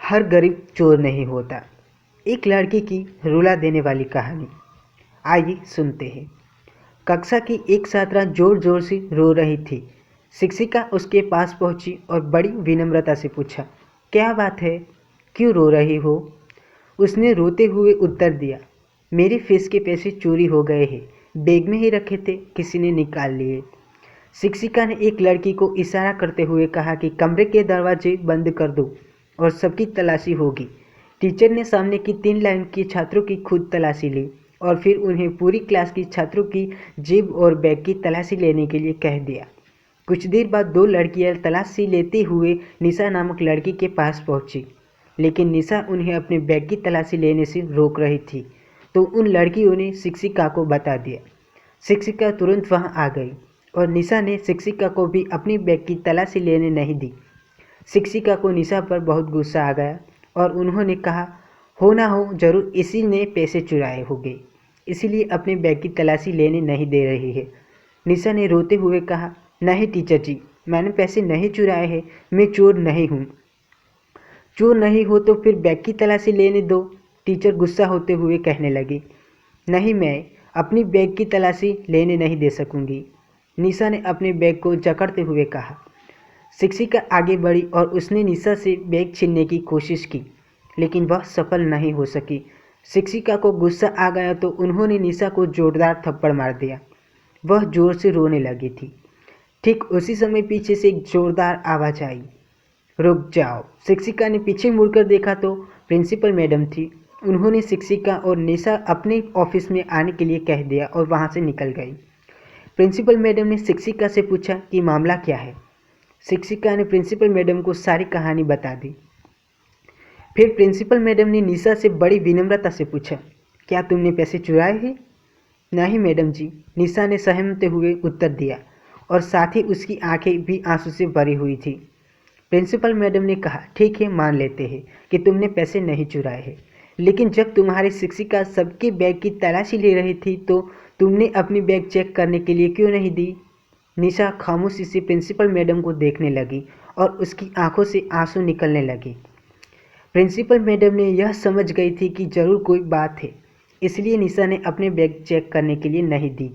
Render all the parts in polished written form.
हर गरीब चोर नहीं होता। एक लड़की की रुला देने वाली कहानी। आइए सुनते हैं। कक्षा की एक छात्रा जोर जोर से रो रही थी। शिक्षिका उसके पास पहुंची और बड़ी विनम्रता से पूछा, क्या बात है, क्यों रो रही हो? उसने रोते हुए उत्तर दिया, मेरी फीस के पैसे चोरी हो गए हैं, बैग में ही रखे थे, किसी ने निकाल लिए। शिक्षिका ने एक लड़की को इशारा करते हुए कहा कि कमरे के दरवाजे बंद कर दो और सबकी तलाशी होगी। टीचर ने सामने की 3 लाइन के छात्रों की खुद तलाशी ली और फिर उन्हें पूरी क्लास की छात्रों की जेब और बैग की तलाशी लेने के लिए कह दिया। कुछ देर बाद 2 लड़कियां तलाशी लेते हुए निशा नामक लड़की के पास पहुंची, लेकिन निशा उन्हें अपने बैग की तलाशी लेने से रोक रही थी, तो उन लड़कियों ने शिक्षिका को बता दिया। शिक्षिका तुरंत वहां आ गई और निशा ने शिक्षिका को भी अपनी बैग की तलाशी लेने नहीं दी। शिक्षिका को निशा पर बहुत गुस्सा आ गया और उन्होंने कहा, हो ना हो जरूर इसी ने पैसे चुराए होंगे, इसीलिए अपने बैग की तलाशी लेने नहीं दे रही है। निशा ने रोते हुए कहा, नहीं टीचर जी, मैंने पैसे नहीं चुराए हैं, मैं चोर नहीं हूँ। चोर नहीं हो तो फिर बैग की तलाशी लेने दो, टीचर गुस्सा होते हुए कहने लगी। नहीं, मैं अपनी बैग की तलाशी लेने नहीं दे सकूंगी, निशा ने अपने बैग को जकड़ते हुए कहा। शिक्षिका आगे बढ़ी और उसने निशा से बैग छीनने की कोशिश की, लेकिन वह सफल नहीं हो सकी। शिक्षिका को गुस्सा आ गया तो उन्होंने निशा को जोरदार थप्पड़ मार दिया। वह जोर से रोने लगी थी। ठीक उसी समय पीछे से एक जोरदार आवाज़ आई, रुक जाओ। शिक्षिका ने पीछे मुड़कर देखा तो प्रिंसिपल मैडम थी। उन्होंने शिक्षिका और निशा अपने ऑफिस में आने के लिए कह दिया और वहाँ से निकल गई। प्रिंसिपल मैडम ने शिक्षिका से पूछा कि मामला क्या है। शिक्षिका ने प्रिंसिपल मैडम को सारी कहानी बता दी। फिर प्रिंसिपल मैडम ने निशा से बड़ी विनम्रता से पूछा, क्या तुमने पैसे चुराए हैं? नहीं मैडम जी, निशा ने सहमते हुए उत्तर दिया और साथ ही उसकी आंखें भी आंसू से भरी हुई थी। प्रिंसिपल मैडम ने कहा, ठीक है, मान लेते हैं कि तुमने पैसे नहीं चुराए हैं, लेकिन जब तुम्हारी शिक्षिका सबके बैग की तलाशी ले रही थी तो तुमने अपनी बैग चेक करने के लिए क्यों नहीं दी? निशा खामोशी से प्रिंसिपल मैडम को देखने लगी और उसकी आंखों से आंसू निकलने लगे। प्रिंसिपल मैडम ने यह समझ गई थी कि जरूर कोई बात है, इसलिए निशा ने अपने बैग चेक करने के लिए नहीं दी।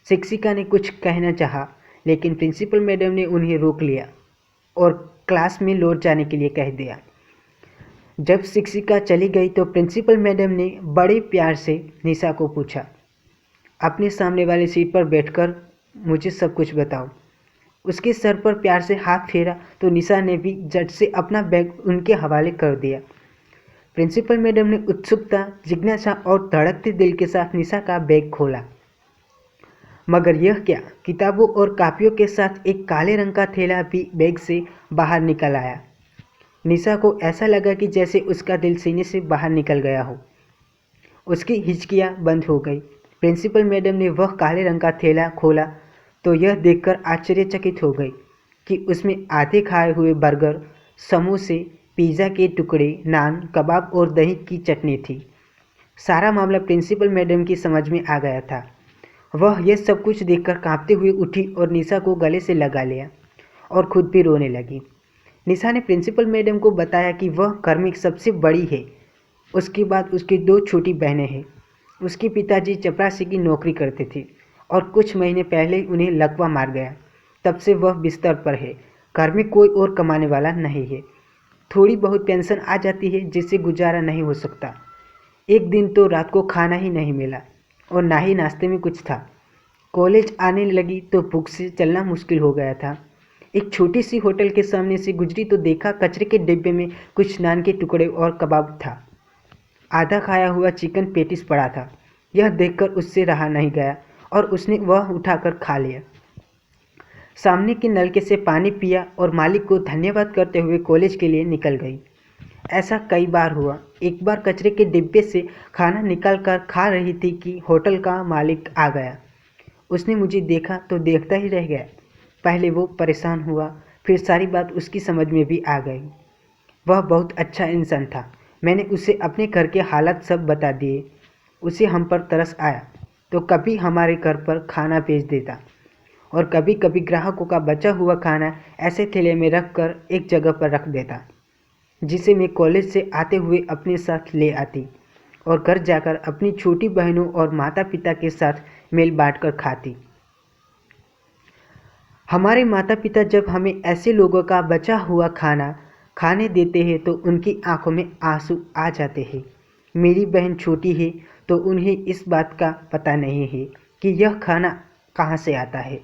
शिक्षिका ने कुछ कहना चाहा, लेकिन प्रिंसिपल मैडम ने उन्हें रोक लिया और क्लास में लौट जाने के लिए कह दिया। जब शिक्षिका चली गई तो प्रिंसिपल मैडम ने बड़े प्यार से निशा को पूछा, अपने सामने वाली सीट पर बैठकर मुझे सब कुछ बताओ। उसके सर पर प्यार से हाथ फेरा तो निशा ने भी झट से अपना बैग उनके हवाले कर दिया। प्रिंसिपल मैडम ने उत्सुकता, जिज्ञासा और धड़कते दिल के साथ निशा का बैग खोला, मगर यह क्या, किताबों और कापियों के साथ एक काले रंग का थैला भी बैग से बाहर निकल आया। निशा को ऐसा लगा कि जैसे उसका दिल सीने से बाहर निकल गया हो। उसकी हिचकियाँ बंद हो गई। प्रिंसिपल मैडम ने वह काले रंग का थैला खोला तो यह देखकर आश्चर्यचकित हो गई कि उसमें आधे खाए हुए बर्गर, समोसे, पिज़्ज़ा के टुकड़े, नान, कबाब और दही की चटनी थी। सारा मामला प्रिंसिपल मैडम की समझ में आ गया था। वह यह सब कुछ देखकर कांपते हुए उठी और निशा को गले से लगा लिया और खुद भी रोने लगी। निशा ने प्रिंसिपल मैडम को बताया कि वह घर में सबसे बड़ी है। उसके बाद उसकी 2 छोटी बहनें हैं। उसके पिताजी चपरासी की नौकरी करते थे और कुछ महीने पहले उन्हें लकवा मार गया। तब से वह बिस्तर पर है। घर में कोई और कमाने वाला नहीं है। थोड़ी बहुत पेंशन आ जाती है जिससे गुजारा नहीं हो सकता। एक दिन तो रात को खाना ही नहीं मिला और ना ही नाश्ते में कुछ था। कॉलेज आने लगी तो भूख से चलना मुश्किल हो गया था। एक छोटी सी होटल के सामने से गुजरी तो देखा कचरे के डिब्बे में कुछ नान के टुकड़े और कबाब था। आधा खाया हुआ चिकन पेटिस पड़ा था। यह देखकर उससे रहा नहीं गया और उसने वह उठाकर खा लिया। सामने के नलके से पानी पिया और मालिक को धन्यवाद करते हुए कॉलेज के लिए निकल गई। ऐसा कई बार हुआ। एक बार कचरे के डिब्बे से खाना निकाल कर खा रही थी कि होटल का मालिक आ गया। उसने मुझे देखा तो देखता ही रह गया। पहले वो परेशान हुआ, फिर सारी बात उसकी समझ में भी आ गई। वह बहुत अच्छा इंसान था। मैंने उसे अपने घर के हालात सब बता दिए। उसे हम पर तरस आया तो कभी हमारे घर पर खाना भेज देता और कभी कभी ग्राहकों का बचा हुआ खाना ऐसे थैले में रख कर एक जगह पर रख देता। जिसे मैं कॉलेज से आते हुए अपने साथ ले आती और घर जाकर अपनी छोटी बहनों और माता पिता के साथ मेल बांटकर खाती। हमारे माता पिता जब हमें ऐसे लोगों का बचा हुआ खाना खाने देते हैं तो उनकी आंखों में आंसू आ जाते हैं। मेरी बहन छोटी है तो उन्हें इस बात का पता नहीं है कि यह खाना कहाँ से आता है।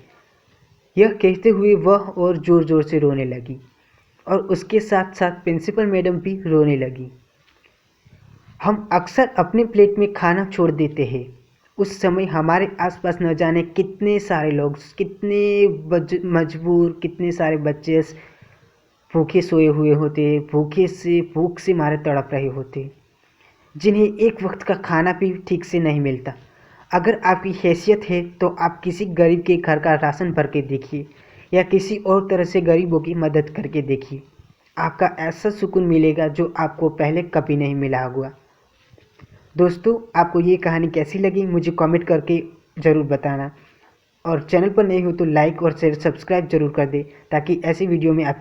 यह कहते हुए वह और ज़ोर ज़ोर से रोने लगी और उसके साथ साथ प्रिंसिपल मैडम भी रोने लगी। हम अक्सर अपने प्लेट में खाना छोड़ देते हैं। उस समय हमारे आसपास न जाने कितने सारे लोग, कितने मजबूर, कितने सारे बच्चे भूखे सोए हुए होते, भूख से मारे तड़प रहे होते, जिन्हें एक वक्त का खाना भी ठीक से नहीं मिलता। अगर आपकी हैसियत है तो आप किसी गरीब के घर का राशन भर के देखिए या किसी और तरह से गरीबों की मदद करके देखिए। आपका ऐसा सुकून मिलेगा जो आपको पहले कभी नहीं मिला होगा। दोस्तों, आपको ये कहानी कैसी लगी मुझे कमेंट करके ज़रूर बताना और चैनल पर नए हो तो लाइक और शेयर सब्सक्राइब जरूर कर दें ताकि ऐसी वीडियो में आपकी